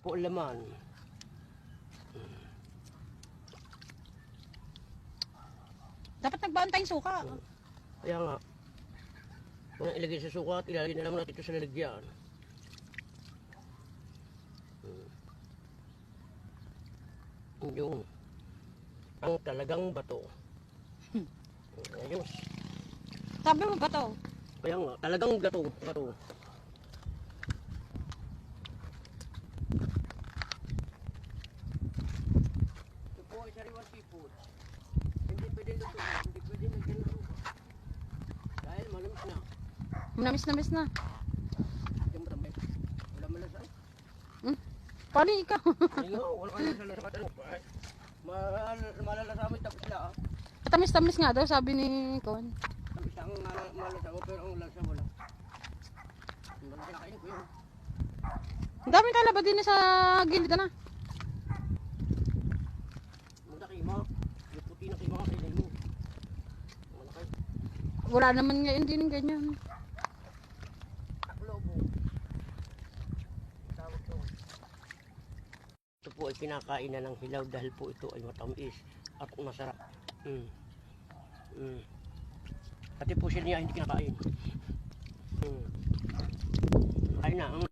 po ang laman. Dapat nagbaan tayong suka. Kaya nga, kung ilagay sa suka at ilalagay na naman natin ito sa lalagyan. Yung ang talagang bato. Ayos. Sabi mo ba to? Kaya nga, talagang bato. Ito po ay sariwang seafood. Hindi pwede lutuin, hindi pwede lagyan ng suka. Dahil malamis na. Namis na. Yung matambay. Wala malasa. Paano ikaw? Ay nga, wala malasa ka tanong. Malalasamay tapos sila ah. Tamis-tamis nga daw, sabi ni Kon. Tapos ang malasa ko pero ang lasa wala. Malasa na kain ko yun. Ang daming kalaba din sa gilid na. Muna kima. Yung puti na kima sa ilay mo. Malaki. Wala naman ngayon din ng ganyan. Taklobo. Tawag to. Ito po ay kinakain na ng hilaw dahil po ito ay matamis at masarap. Pati po siya niya hindi kinakain. Kain na.